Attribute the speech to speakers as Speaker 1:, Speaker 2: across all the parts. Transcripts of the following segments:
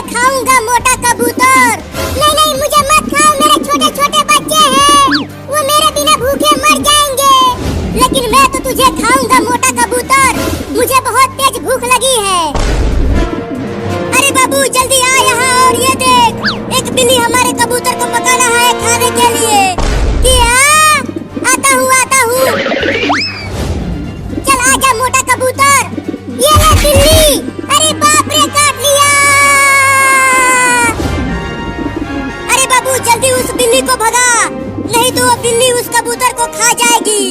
Speaker 1: खाऊंगा मोटा कबूतर। नहीं नहीं मुझे मत खाओ, मेरे छोटे छोटे बच्चे हैं, वो मेरे बिना भूखे मर जाएंगे। लेकिन मैं तो तुझे खाऊंगा मोटा कबूतर, मुझे बहुत तेज भूख लगी है। अरे बाबू जल्दी आ यहाँ और ये देख, एक बिल्ली हमारे कबूतर को पकाना है खाने के लिए। क्या? आता हूँ। चल आजा मोटा कबूतर, ये ले बिल्ली। अरे बाप रे काट लिया। अरे बाबू जल्दी उस बिल्ली को भगा, नहीं तो वो बिल्ली उस कबूतर को खा जाएगी।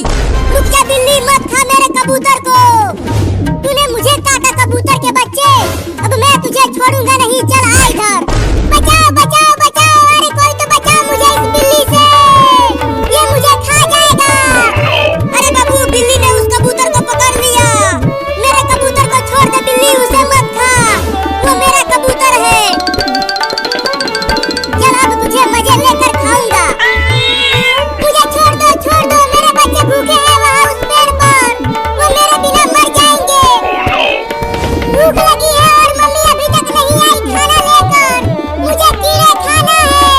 Speaker 1: रुक जा बिल्ली, मत खा मेरे कबूतर को। तूने मुझे काटा कबूतर के बच्चे, अब मैं तुझे छोड़ूंगा नहीं। चल आ इधर, बचाओ बचाओ बचाओ, अरे कोई तो बचाओ मुझे इस बिल्ली से, ये मुझे खा जाएगा। अरे बाबू बिल्ली ने उस कबूतर को पकड़ लिया। मेरे कबूतर को छोड़ दे बिल्ली, उसे मत खा, वो मेरा कबूतर है। चल अब तुझे मजे लेकर खाऊंगा। मुझे छोड़ दो, मेरे बच्चे भूखे हैं वहाँ उस पेड़ पर, वो मेरे बिना मर जाएंगे। भूख लगी है और मम्मी अभी तक नहीं आई खाना लेकर, मुझे कीड़े खाना है।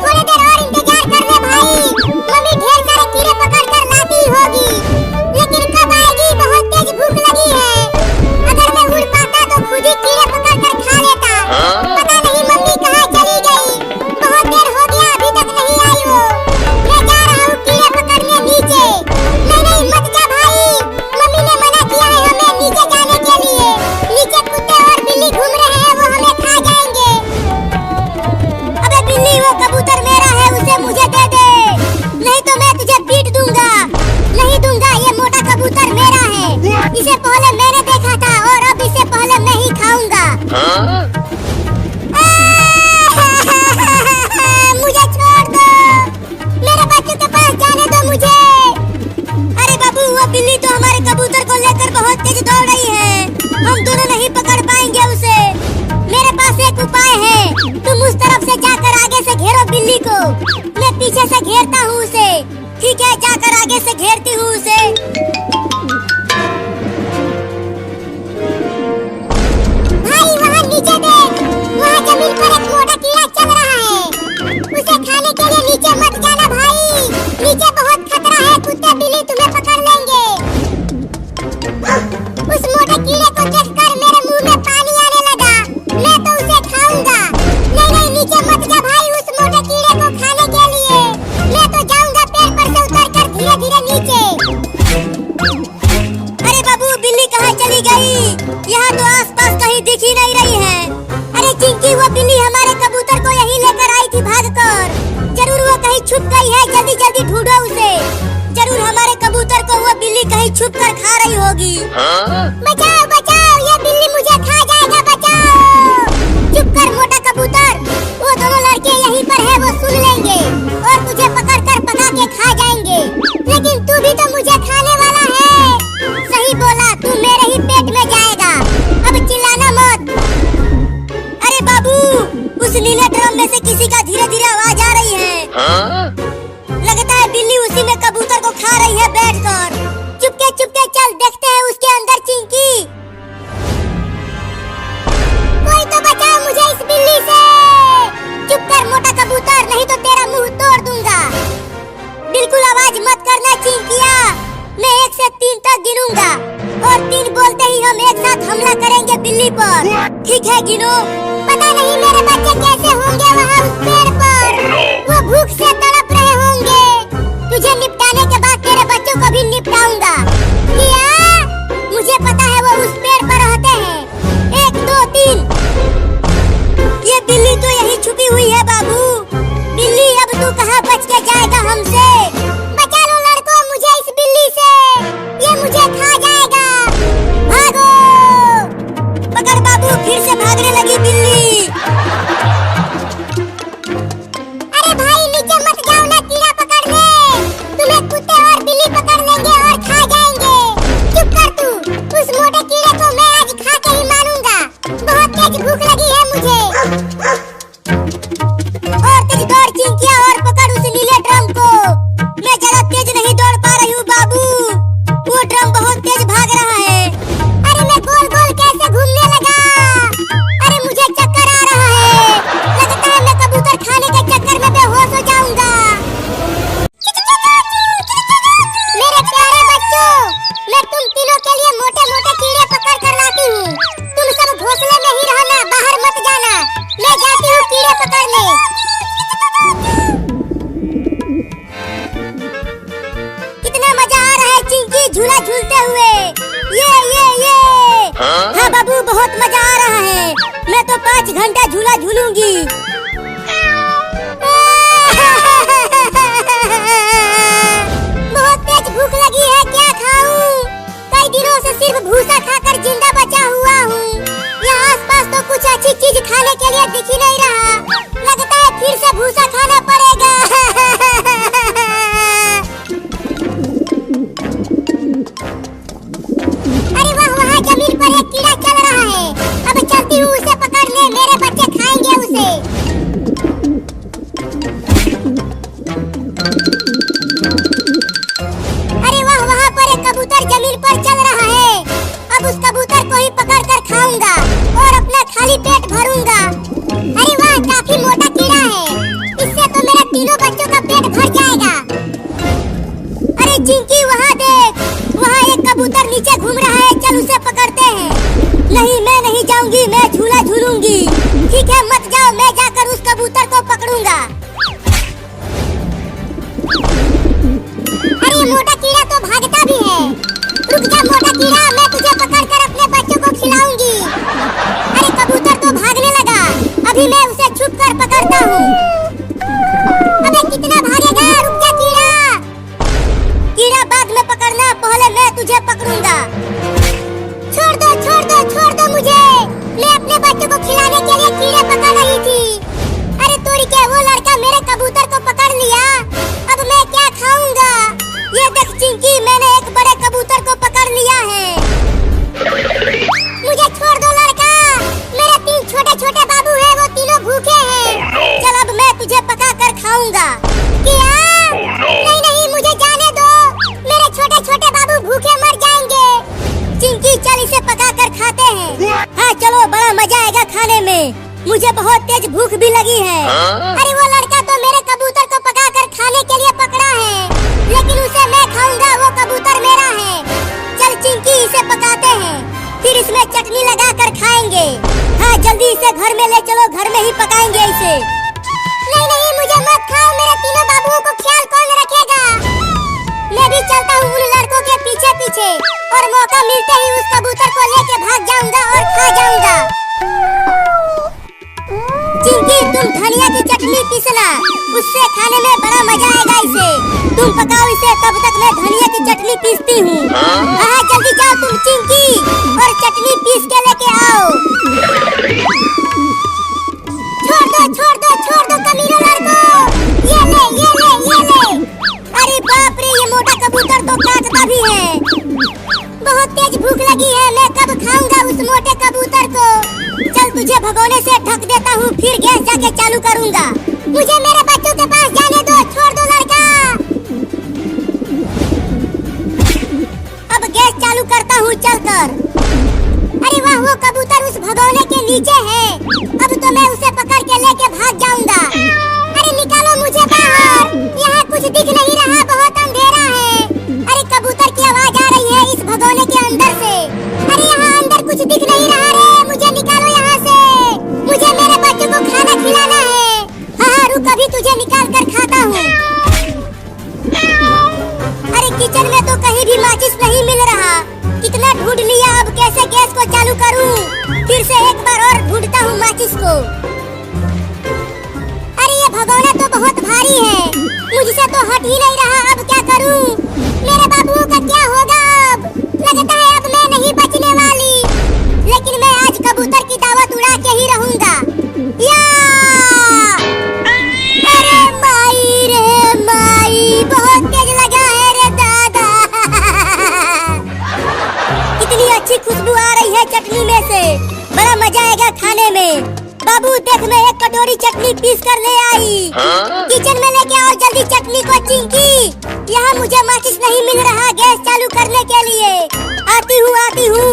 Speaker 1: थोड़ी देर और इंतजार कर ले भाई, मम्मी ढेर सारे कीड़े पकड़ कर लाती होगी, लेकिन कब आएगी? बहुत तेज भूख लगी है। अगर मैं उड़ पाता तो खुद ही कीड़े पकड़ कर खा लेता। पता नहीं मम्मी कहाँ चली गई, बहुत देर हो गया अभी तक नहीं आई वो। मैं जा रहा हूँ कीड़े पकड़ने नीचे। नहीं मत जा भाई, मम्मी ने मना किया है हमें नीचे जाने के लिए। नीचे कुत्ते और बिल्ली घूम रहे हैं, वो हमें खा जाएंगे। अबे बिल्ली वो कबूतर मेरा है, उसे मुझे दे दे, नहीं तो मैं तुझे पीट दूंगा। नहीं दूंगा, ये मोटा कबूतर मेरा है, इसे पहले मैंने देखा था और अब इसे पहले मैं ही खाऊंगा। मुझे छोड़ दो, मेरे बच्चों के पास जाने दो मुझे। अरे बाबू वो बिल्ली तो हमारे कबूतर को लेकर बहुत तेज दौड़ रही है, हम दोनों नहीं पकड़ पाएंगे उसे। मेरे पास एक उपाय है, तुम उस तरफ से जाकर आगे से घेरो बिल्ली को, मैं पीछे से घेरता हूँ उसे। ठीक है, जाकर आगे से घेरती हूँ उसे। भाई वहाँ नीचे देख, वहाँ जमीन पर एक मोटा कीड़ा चल रहा है, उसे खाने के लिए नीचे मत जाना भाई, नीचे बहुत खतरा है, कुत्ते बिल्ली तुम्हें पकड़ लेंगे। उस मोटे कीड़े को देखकर मेरे मुंह में पानी आने लगा, मैं तो उसे खाऊंगा। नहीं नीचे मत जा भाई उस मोटे कीड़े को खाने के लिए, मैं तो जाऊंगा पेड़ पर से उतरकर धीरे धीरे नीचे। अरे बाबू बिल्ली कहाँ चली गई? यहाँ तो आसपास कहीं दिख ही नहीं रही है। अरे चिंकी वो बिल्ली हमारे कबूतर को यहीं लेकर आई थी भागकर, जरूर वो कहीं छुप गई है, जल्दी जल्दी ढूंढो उसे। जरूर हमारे कबूतर को वो बिल्ली कहीं छुप कर खा रही होगी। बचाओ बचाओ, ये बिल्ली मुझे खा जाएगा, बचाओ। चुप कर मोटा कबूतर, वो दोनों लड़के यहीं पर है, वो सुन लेंगे और तुझे पकड़ कर पका के खा जाएंगे। लेकिन तू भी तो मुझे खाने वाला है। सही बोला, तू मेरे ही पेट में जाएगा, अब चिल्लाना मत। अरे बाबू उस नीले ड्रम में से किसी का धीरे धीरे आवाज आ रही है। लगता है बिल्ली उसी में कबूतर को खा रही है बैठकर। चुपके चल देखते हैं उसके अंदर चिंकी। कोई तो बचाओ मुझे इस बिल्ली से। चुप कर मोटा कबूतर, नहीं तो तेरा मुंह तोड़ दूंगा। बिल्कुल आवाज मत करना चिंकिया, मैं 1 से 3 तक गिनूंगा और 3 बोलते ही हम एक साथ हमला करेंगे बिल्ली पर। ठीक है गिनो। पता नहीं मेरे बच्चे कैसे होंगे वहाँ उस पेड़ पर, वो भूख से तड़प रहे होंगे। तुझे निपटाने के बाद तेरे बच्चों को भी निपटाऊंगा। क्या? मुझे पता है वो उस पेड़ पर रहते हैं। 1 2 3। ये बिल्ली तो यहीं छुपी हुई है बाबू। बिल्ली अब तू कहाँ बच के जाएगा हमसे? बचा लो लड़कों मुझे इस बिल्ली से, ये मुझे खा जाएगा। भागो। पकड़ बाबू, फिर से भागने लगी बिल्ली। बहुत मजा आ रहा है। मैं तो 5 घंटा झूला झूलूंगी। बहुत तेज भूख लगी है, क्या खाऊं? कई दिनों से सिर्फ भूसा खाकर जिंदा बचा हुआ हूँ। यहाँ आसपास तो कुछ अच्छी चीज खाने के लिए दिख ही नहीं रहा। लगता है फिर से भूसा खाना पड़ेगा। अरे वाह, वहाँ जमीन पर एक कीड़ा चल रहा है। अब चलती हूँ उसे पकड़ने, मेरे बच्चे खाएंगे उसे। अरे वाह, वहाँ पर एक कबूतर जमीन पर चल रहा है। अब उस कबूतर को ही पकड़कर खाऊंगा और अपना खाली पेट भरूंगा। अरे वाह, काफी मोटा कीड़ा है। इससे तो मेरा तीनों बच्चों का पेट भर जाएगा। अरे चिंकी, वहाँ देख, वहाँ एक कबूतर नीचे घूम रहा है। चल उसे पकड़ते हैं। नहीं, मैं नहीं जाऊंगी, मैं झूला झूलूंगी। ठीक है, मत जाओ, मैं जाकर उस कबूतर को पकड़ूंगा। अरे मोटा कीड़ा तो भागता भी है। रुक जा मोटा कीड़ा, मैं तुझे पकड़कर अपने बच्चों को खिलाऊंगी। अरे कबूतर तो भागने लगा, अभी मैं उसे छुप कर पकड़ता हूँ। अबे कितना भागेगा, रुक जा कीड़ा। कीड़ा बाद में पकड़ना, पहले मैं तुझे पकड़ूंगा। छोड़ दो, छोड़ दो, छोड़ दो मुझे। मैं अपने बच्चों को खिलाने के लिए कीड़े पकड़ रही थी। अरे तोड़ी के वो लड़का मेरे कबूतर को पकड़ लिया। अब मैं क्या खाऊंगा? ये देख चिंकी, मैंने एक बड़े कबूतर को पकड़ लिया है। मुझे छोड़ दो लड़का, मेरे 3 छोटे छोटे बाबू हैं, वो तीनों भूखे हैं। चल अब मैं तुझे पका कर खाऊंगा। क्या? नहीं नहीं, मुझे जाने दो, मेरे छोटे छोटे बाबू भूखे मर जाएंगे। चिंकी चल इसे पका कर खाते हैं। हाँ चलो, बड़ा मजा आएगा खाने में। मुझे बहुत तेज भूख भी लगी है। अरे वो लड़का तो मेरे कबूतर को पका कर खाने के लिए पकड़ा है, लेकिन उसे मैं खाऊंगा, वो कबूतर मेरा है। चल चिंकी, इसे पकाते हैं, फिर इसमें चटनी लगा कर खाएंगे। हाँ जल्दी इसे घर में ले चलो, घर में ही पकाएंगे इसे। नहीं नहीं, मुझे मत खाओ, मेरे तीनों बाबुओं को ख्याल कौन रखेगा? मैं भी चलता हूँ उन लड़कों के पीछे पीछे, और मौका मिलते ही उस कबूतर को लेके भाग जाऊंगा और खा जाऊंगा। चिंकी, तुम धनिया की चटनी पीसना, उससे खाने में बड़ा मजा आएगा इसे। तुम पकाओ इसे, तब तक मैं धनिया की चटनी पीसती हूँ। हाँ जल्दी जाओ तुम चिंकी, और चटनी पीस के लेके आओ। छोड़ दो, छोड़ दो, छोड़ दो कमीनों लड़कों। ये ले, ये ले, ये ले। अरे बाप रे, ये मोटा कबूतर तो काटता भी है। बहुत तेज भूख लगी है, मैं कब खाऊंगा उस मोटे कबूतर को? चल तुझे भगोने से ढक देता हूँ, फिर गैस जाके चालू करूँगा। मुझे मेरे बच्चों के पास जाने दो, छोड़ दो लड़का। अब गैस चालू करता हूँ चलकर। अरे वाह, वो कबूतर उस भगोने के नीचे है। अब तो मैं उसे पकड़ के लेके भाग जाऊंगा। अरे निकालो मुझे बाहर, यहाँ कुछ दिख नहीं रहा, बहुत अंधेरा है। अरे कबूतर की आवाज आ रही है इस भगोने के अंदर से। अरे यहाँ अंदर कुछ दिख नहीं रहा रे, मुझे निकालो यहाँ से। मुझे मेरे बच्चों को खाना खिलाना है। हाँ रुक, अभी तुझे निकाल कर खाता हूँ। अरे किचन में तो कहीं भी माचिस नहीं मिल रहा, कितना ढूंढ लिया, अब कैसे गैस को चालू करूँ? फिर से एक बार और ढूंढता हूँ माचिस को। अरे ये भगोना तो बहुत भारी है, मुझसे तो हट ही नहीं रहा, अब क्या करूँ? मेरे बाबुओं का क्या होगा अब? लगता है अब मैं नहीं बचने वाली, लेकिन मैं आज कबूतर की दावत उड़ा के ही रहूंगा। या! अरे माई रे माई, बहुत तेज लगा है रे दादा। कितनी अच्छी खुशबू आ रही है चटनी में से, बड़ा मजा आएगा खाने में। बाबू देख, मैं एक कटोरी चटनी पीस कर ले आई। किचन में लेके आओ जल्दी चटनी को चिंकी। यहाँ मुझे माचिस नहीं मिल रहा गैस चालू करने के लिए। आती हूँ, आती हूँ।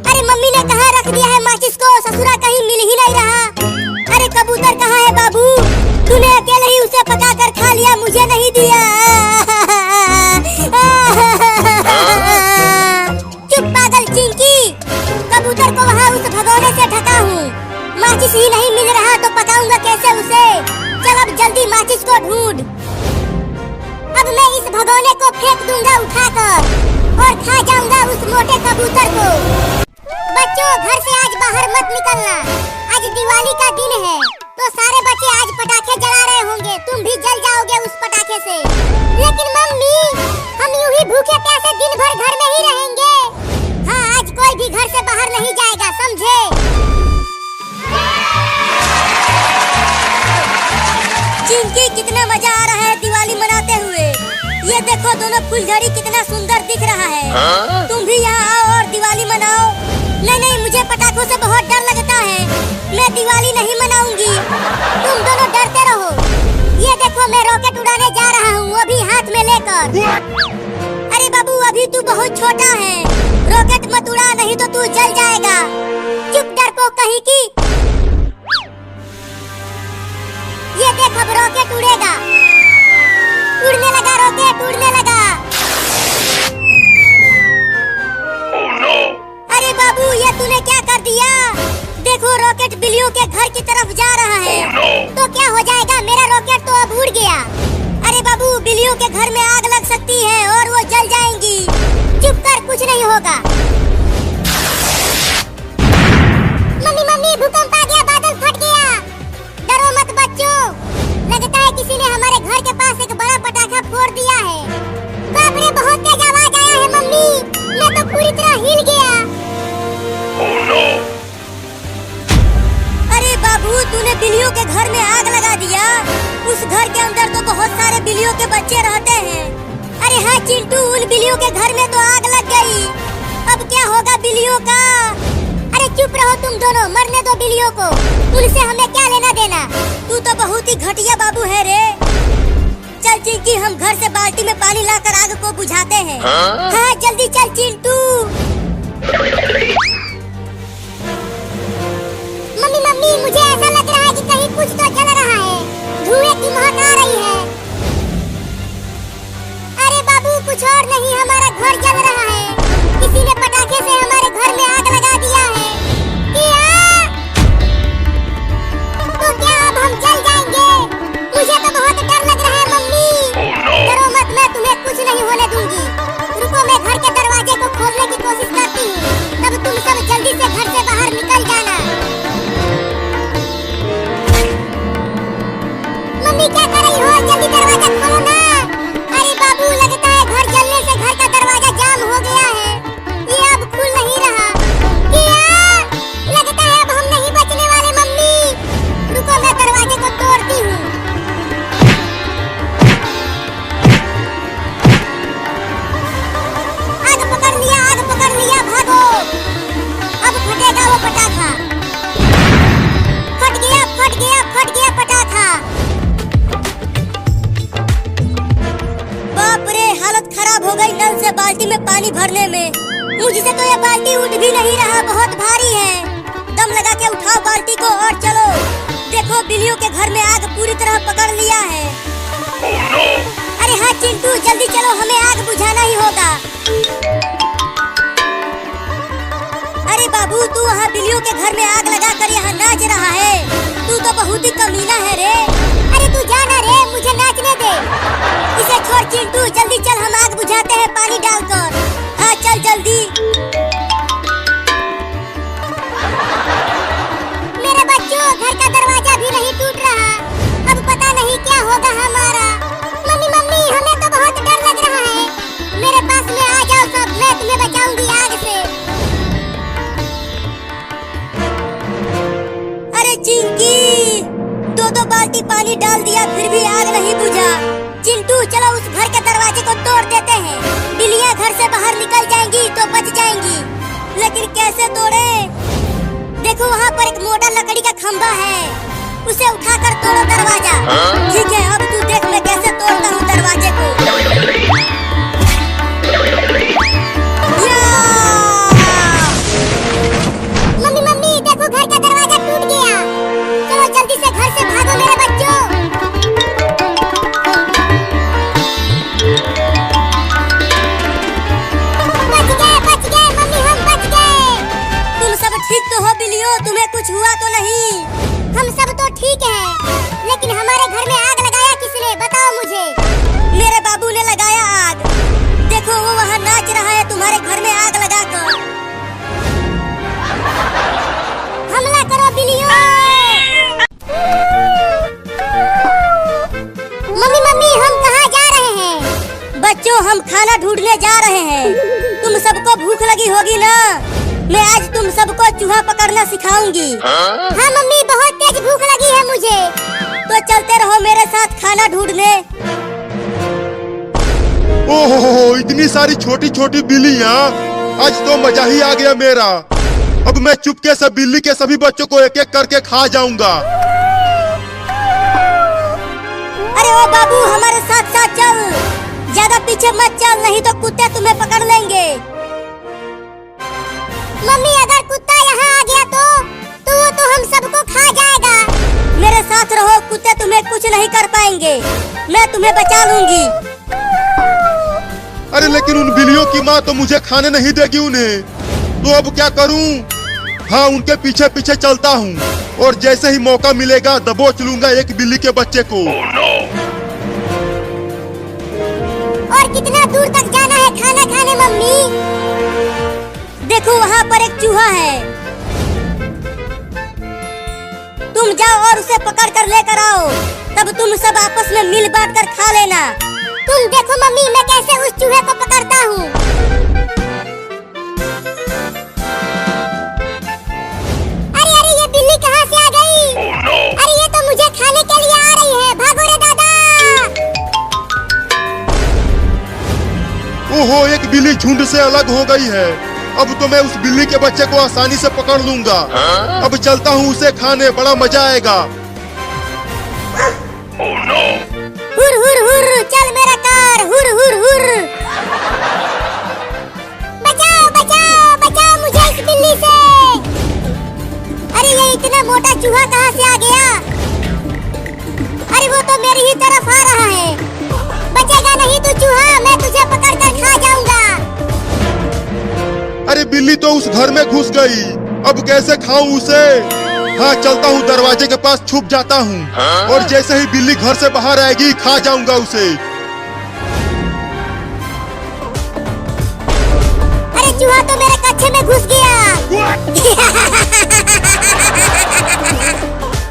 Speaker 1: अरे मम्मी ने कहाँ रख दिया है माचिस को, ससुरा कहीं मिल ही नहीं रहा। अरे कबूतर कहाँ है बाबू? तूने अकेले ही उसे पका कर खा लिया, मुझे नहीं दिया। चुप पागल चिंकी, कबूतर को वहाँ उस भगोने से ढका हूँ, माचिस ही नहीं मिल रहा तो पकाऊंगा कैसे उसे? चल अब जल्दी माचिस को ढूंढ। अब मैं इस भगोने को फेंक दूंगा उठाकर और खा जाऊंगा उस मोटे कबूतर को। बच्चों घर से आज बाहर मत निकलना। आज दिवाली का दिन है तो सारे बच्चे आज पटाखे जला रहे होंगे, तुम भी जल जाओगे उस पटाखे से। लेकिन मम्मी हम यूं ही भूखे प्यासे दिन भर घर में ही रहेंगे। हाँ आज कोई भी घर से बाहर नहीं जाएगा, समझे?
Speaker 2: चिंकी कितना मजा आ रहा है दिवाली मनाते हुए। ये देखो दोनों फुलझड़ी कितना सुंदर दिख रहा है। तुम भी यहाँ आओ और दिवाली मनाओ। नहीं नहीं मुझे पटाखों से बहुत डर लगता है, मैं दिवाली नहीं मनाऊंगी। तुम दोनों डरते रहो। ये देखो मैं रॉकेट उड़ाने जा रहा हूँ, वो भी हाथ में लेकर। अरे बाबू अभी तू बहुत छोटा है, रॉकेट मत उड़ा नहीं तो तू जल जाएगा। चुप डरपोक कहीं की। ये देख अब रॉकेट उड़ेगा, उड़ने लगा रॉकेट, उड़ने लगा।
Speaker 3: Oh no!
Speaker 2: अरे बाबू ये तूने क्या कर दिया? देखो रॉकेट बिल्लियों के घर की तरफ जा रहा है।
Speaker 3: Oh no!
Speaker 2: तो क्या हो जाएगा, मेरा रॉकेट तो अब उड़ गया। अरे बाबू बिल्लियों के घर में आग लग सकती है और वो जल जाएंगी। चुप कर, कुछ नहीं होगा।
Speaker 1: मम्मी मम्मी भूकंप आ गया, बादल फट गया। डरो मत बच्चों, लगता है किसी ने हमारे घर के पास एक बड़ा पटाखा फोड़ दिया है। बाप रे बहुत तेज आवाज आया है मम्मी, मैं तो पूरी तरह हिल गया।
Speaker 3: Oh no!
Speaker 2: अरे बाबू तूने बिल्लियों के घर में आग लगा दिया। उस घर के अंदर तो बहुत सारे बिल्लियों के बच्चे रहते हैं। अरे हाँ चिंटू, उन बिल्लियों के घर में तो आग लग गई। अब क्या होगा बिल्लियों का?
Speaker 1: अरे चुप रहो तुम दोनों, मरने दो बिल्लियों को, उनसे हमें क्या लेना देना।
Speaker 2: तू तो बहुत ही घटिया बाबू है रे। चल चिंकी हम घर से बाल्टी में पानी लाकर आग को बुझाते हैं। हाँ जल्दी चल चिंटू।
Speaker 1: मम्मी मम्मी मुझे ऐसा लग रहा है कि कहीं कुछ तो जल रहा है, धुएं की महक आ रही है। अरे बाबू कुछ और नहीं, हमारा घर जल रहा है। किसी ने पटाखे से हमारे घर में आग लगा दिया है। तो क्या अब हम जल जाएंगे? मुझे तो बहुत डर लग रहा है मम्मी। डरो मत, मैं तुम्हें कुछ नहीं होने दूंगी। रुको मैं घर के दरवाजे को खोलने की कोशिश करती हूँ, तब तुम सब जल्दी से घर से बाहर निकल जाना। मम्मी क्या कर रही हो, जल्दी दरवाजा खोलो ना। अरे बाबू लगता है घर जलने से घर का दरवाजा जाम हो गया है, ये अब खुल नहीं रहा। लगता है अब हम नहीं बचने वाले मम्मी। रुको मैं दरवाजे को तोड़ती हूँ। आग पकड़ लिया, भागो। अब फटेगा वो पटाखा। फट गया पटाखा।
Speaker 2: बाप रे हालत खराब हो गई नल से बाल्टी में पानी भरने में। मुझसे तो ये बाल्टी उठ भी नहीं रहा, बहुत भारी है। दम लगा के उठाओ बाल्टी को और चलो। देखो बिल्लियों के घर में आग पूरी तरह पकड़ लिया है।
Speaker 3: Oh no!
Speaker 2: अरे हाँ चिंटू जल्दी चलो, हमें आग बुझाना ही होगा। अरे बाबू तू वहाँ बिल्लियों के घर में आग लगा कर यहाँ नाच रहा है, तू तो बहुत ही कमीना है रे।
Speaker 1: अरे तू जाना रे, मुझे नाचने दे।
Speaker 2: इसे छोड़ चिंटू, जल्दी चल हम आग बुझाते हैं पानी डालकर। हाँ चल जल्दी।
Speaker 1: मेरे बच्चों घर का दरवाजा भी नहीं टूट रहा, अब पता नहीं क्या होगा हमारा। मम्मी मम्मी हमें तो बहुत डर लग रहा है, मेरे पास में आ जाओ सब, मैं तुम्हें बचाऊंगी आग से।
Speaker 2: अरे चिंकी, दो बाल्टी पानी डाल दिया फिर भी आग नहीं बुझा। चिंटू चलो उस घर के दरवाजे को तोड़ देते हैं, बिल्लियाँ घर से बाहर निकल जाएंगी तो बच जाएंगी। लेकिन कैसे तोड़े? देखो वहाँ पर एक मोटा लकड़ी का खंभा है, उसे उठाकर तोड़ो दरवाजा। ठीक है अब तू देख मैं कैसे तोड़ता हूँ दरवाजे को।
Speaker 1: मम्मी मम्मी देखो घर का दरवाजा टूट गया, चलो जल्दी से घर से भागो मेरे बच्चों। बच गए मम्मी, हम बच गए।
Speaker 2: तुम सब ठीक तो हो बिल्लियों, तुम्हें कुछ हुआ तो नहीं?
Speaker 1: हम सब तो ठीक हैं, लेकिन हमारे घर में आग लगाया किसने, बताओ मुझे।
Speaker 2: मेरे बाबू ने लगाया आग। देखो वो वहाँ नाच रहा है तुम्हारे घर में आग लगाकर। खाना ढूंढने जा रहे हैं। तुम सबको भूख लगी होगी ना? मैं आज तुम सबको चूहा पकड़ना सिखाऊंगी।
Speaker 1: हाँ मम्मी, बहुत तेज भूख लगी है मुझे।
Speaker 2: तो चलते रहो मेरे साथ खाना ढूंढने।
Speaker 4: ओहो, इतनी सारी छोटी छोटी बिल्लियाँ, आज तो मजा ही आ गया मेरा। अब मैं चुपके से बिल्ली के सभी बच्चों को एक एक करके खा जाऊंगा।
Speaker 2: अरे ओ बाबू, हमारे साथ साथ चल, ज्यादा पीछे मत चल, नहीं तो कुत्ते तुम्हें पकड़ लेंगे।
Speaker 1: मम्मी, अगर कुत्ता यहाँ आ गया तो वो तो हम सबको खा जाएगा।
Speaker 2: मेरे साथ रहो, कुत्ते तुम्हें कुछ नहीं कर पाएंगे, मैं तुम्हें बचा लूंगी।
Speaker 4: अरे लेकिन उन बिल्लियों की माँ तो मुझे खाने नहीं देगी उन्हें, तो अब क्या करूं? हाँ, उनके पीछे पीछे चलता हूँ और जैसे ही मौका मिलेगा दबोच लूंगा एक बिल्ली के बच्चे को।
Speaker 3: Oh no!
Speaker 1: और कितना दूर तक जाना है खाना खाने मम्मी?
Speaker 2: देखो वहाँ पर एक चूहा है, तुम जाओ और उसे पकड़ कर लेकर आओ, तब तुम सब आपस में मिल बांट कर खा लेना।
Speaker 1: तुम देखो मम्मी, मैं कैसे उस चूहे को पकड़ता हूँ। अरे अरे, ये बिल्ली कहाँ से आ गई?
Speaker 3: Oh no!
Speaker 1: अरे ये तो मुझे खाने के लिए आ रही है, भागो रे दादा।
Speaker 4: ओहो, एक बिल्ली झुंड से अलग हो गई है। अब तो मैं उस बिल्ली के बच्चे को आसानी से पकड़ लूंगा। अब चलता हूँ उसे खाने, बड़ा मजा आएगा।
Speaker 3: Oh no!
Speaker 1: हुर हुर हुर, चल मेरा कार, हुर हुर हुर। बचाओ बचाओ बचाओ मुझे इस बिल्ली से। अरे ये इतना मोटा चूहा कहाँ से आ गया? अरे वो तो मेरी ही तरफ आ रहा है। बचेगा नहीं तू चूहा, मैं तुझे पकड़ कर खा जाऊंगा।
Speaker 4: अरे बिल्ली तो उस घर में घुस गई, अब कैसे खाऊं उसे? हाँ, चलता हूँ दरवाजे के पास छुप जाता हूँ और जैसे ही बिल्ली घर से बाहर आएगी खा जाऊंगा उसे।
Speaker 1: अरे चूहा तो मेरे कच्छे में घुस गया।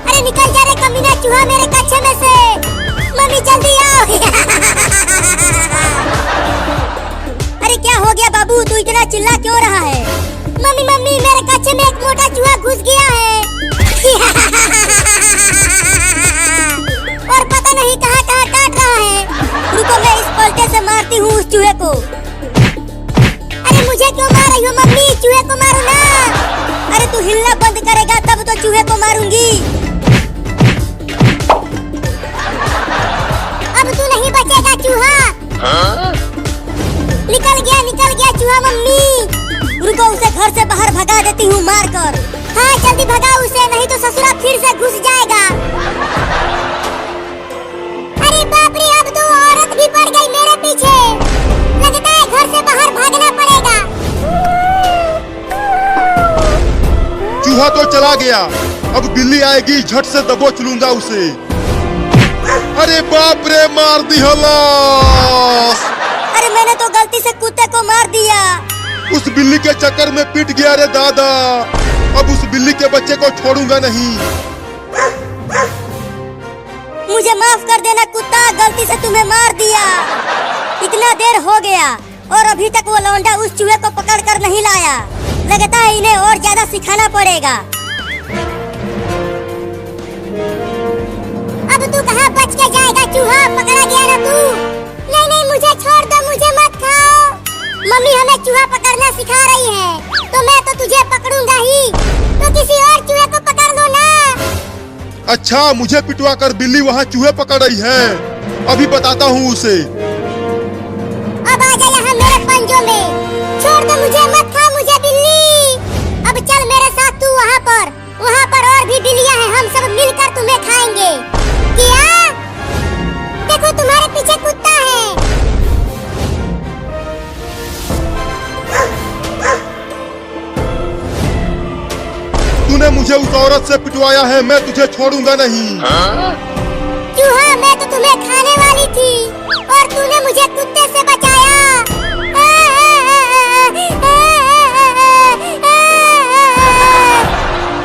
Speaker 1: अरे निकल जा रे कमीना चूहा मेरे कच्छे में से। मम्मी जल्दी आओ।
Speaker 2: अरे क्या हो गया बाबू, तू इतना चिल्ला क्यों रहा है?
Speaker 1: मम्मी मम्मी, मेरे कच्छे में एक मोटा चूहा घुस गया है। और पता नहीं कहाँ कहाँ काट रहा है।
Speaker 2: रुको, मैं इस पलटे से मारती हूँ उस चूहे को।
Speaker 1: अरे मुझे क्यों मार रही हो मम्मी? चूहे को मारो ना।
Speaker 2: अरे तू हिलना बंद करेगा तब तो चूहे को मारूंगी।
Speaker 1: अब तू नहीं बचेगा चूहा। निकल गया चूहा मम्मी।
Speaker 2: रुको, उसे घर से बाहर भगा देती हूँ मार कर।
Speaker 1: हाँ जल्दी भगाओ उसे, नहीं तो ससुरा फिर से घुस जाएगा। अरे बाप रे, अब तो औरत भी पड़ गई मेरे पीछे। लगता है घर से बाहर भागना पड़ेगा।
Speaker 4: चूहा तो चला गया, अब बिल्ली आएगी, झट से दबोच लूंगा उसे। अरे बाप रे, मार दी हलास।
Speaker 2: अरे मैंने तो गलती से कुत्ते को मार दिया।
Speaker 4: उस बिल्ली के चक्कर में पिट गया रे दादा। अब उस बिल्ली के बच्चे को छोड़ूंगा नहीं।
Speaker 2: मुझे माफ कर देना कुत्ता, गलती से तुम्हें मार दिया। इतना देर हो गया और अभी तक वो लौंडा उस चूहे को पकड़ कर नहीं लाया। लगता है इन्हें और ज्यादा सिखाना पड़ेगा।
Speaker 1: अब तू कहाँ बच के जाएगा चूहा? पकड़ा गया ना तू। नहीं नहीं, मुझे छोड़ दो, मुझे मत खाओ। मम्मी हमें चूहा पकड़ना सिखा रही है, तो मैं तो तुझे पकड़ूंगा ही। तो किसी और चूहे को पकड़ लो ना।
Speaker 4: अच्छा, मुझे पिटवा कर बिल्ली वहाँ चूहे पकड़ रही है, अभी बताता हूँ उसे।
Speaker 1: अब आ जा यहाँ मेरे पंजों में। छोड़ दो मुझे, मत खा मुझे बिल्ली। अब चल मेरे साथ तू वहाँ पर और भी बिल्लियाँ हैं, हम सब मिलकर तुम्हें खाएंगे। क्या? देखो तुम्हारे पीछे कुत्ता है।
Speaker 4: तूने मुझे उस औरत से पिटवाया है, मैं तुझे छोड़ूंगा नहीं।
Speaker 1: चूहा, मैं तो तुम्हें खाने वाली थी और तूने मुझे कुत्ते से बचाया।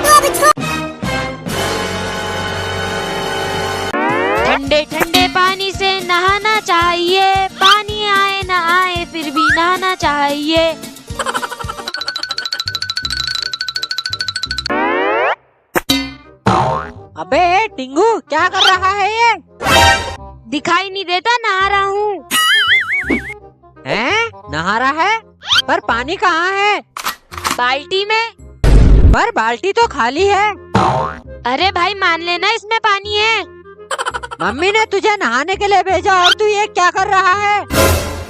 Speaker 1: तो अब
Speaker 5: ठंडे ठंडे पानी से नहाना चाहिए, पानी आए न आए अबे टिंगू क्या कर रहा है ये?
Speaker 2: दिखाई नहीं देता, नहा रहा हूँ।
Speaker 5: हैं? नहा रहा है? पर पानी कहाँ है?
Speaker 2: बाल्टी में।
Speaker 5: पर बाल्टी तो खाली है।
Speaker 2: अरे भाई मान लेना इसमें पानी है।
Speaker 5: मम्मी ने तुझे नहाने के लिए भेजा और तू ये क्या कर रहा है?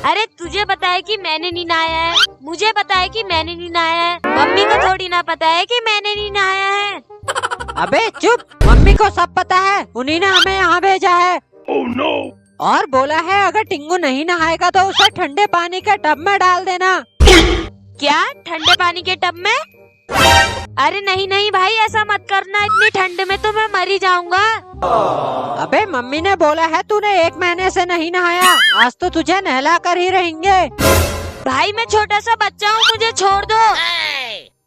Speaker 2: अरे तुझे पता है कि मैंने नहीं नहाया है, मुझे पता है कि मैंने नहीं नहाया है, मम्मी को थोड़ी ना पता है कि मैंने नहीं नहाया है।
Speaker 5: अबे चुप, मम्मी को सब पता है, उन्हीं ने हमें यहाँ भेजा है।
Speaker 3: Oh no!
Speaker 5: और बोला है अगर टिंगू नहीं नहाएगा तो उसे ठंडे पानी के टब में डाल देना।
Speaker 2: क्या? ठंडे पानी के टब में? अरे नहीं नहीं भाई, ऐसा मत करना, इतनी ठंड में तो मैं मर ही जाऊंगा।
Speaker 5: अबे मम्मी ने बोला है तूने 1 महीने से नहीं नहाया, आज तो तुझे नहला कर ही रहेंगे।
Speaker 2: भाई मैं छोटा सा बच्चा हूँ, मुझे छोड़ दो।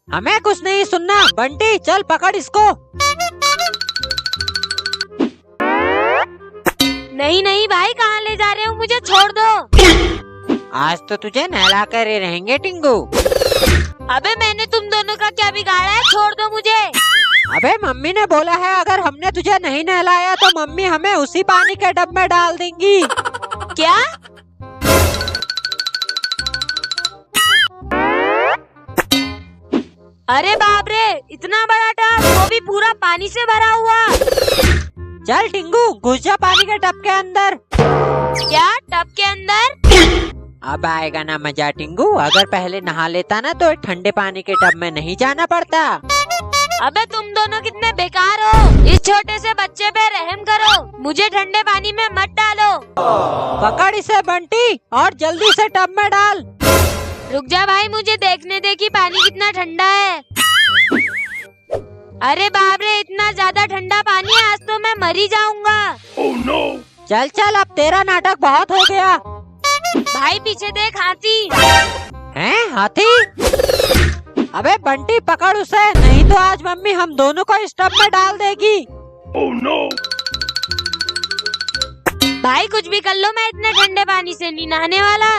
Speaker 5: हमें कुछ नहीं सुनना। बंटी चल पकड़ इसको।
Speaker 2: नहीं नहीं भाई, कहाँ ले जा रहे हो, मुझे छोड़ दो।
Speaker 5: आज तो तुझे नहला कर ही रहेंगे टिंगू।
Speaker 2: अबे मैंने तुम दोनों का क्या बिगाड़ा है, छोड़ दो मुझे।
Speaker 5: अबे मम्मी ने बोला है अगर हमने तुझे नहीं नहलाया तो मम्मी हमें उसी पानी के डब में डाल देंगी।
Speaker 2: क्या? अरे बाप रे, इतना बड़ा टब, वो भी पूरा पानी से भरा हुआ।
Speaker 5: चल टिंगू घुस जा पानी के टब के अंदर।
Speaker 2: क्या? टब के अंदर?
Speaker 5: अब आएगा ना मजा टिंगू, अगर पहले नहा लेता ना तो ठंडे पानी के टब में नहीं जाना पड़ता।
Speaker 2: अबे तुम दोनों कितने बेकार हो, इस छोटे से बच्चे पे रहम करो, मुझे ठंडे पानी में मत डालो।
Speaker 5: पकड़ इसे बंटी और जल्दी से टब में डाल।
Speaker 2: रुक जा भाई, मुझे देखने दे कि पानी कितना ठंडा है। अरे बाप रे, इतना ज्यादा ठंडा पानी है, आज तो मैं मर ही जाऊंगा।
Speaker 3: Oh no!
Speaker 5: चल चल, अब तेरा नाटक बहुत हो गया।
Speaker 2: भाई पीछे देख, हाथी।
Speaker 5: हैं हाथी? अबे बंटी पकड़ उसे, नहीं तो आज मम्मी हम दोनों को इस टब में डाल देगी।
Speaker 3: Oh no!
Speaker 2: भाई कुछ भी कर लो, मैं इतने ठंडे पानी से नहीं नहाने वाला।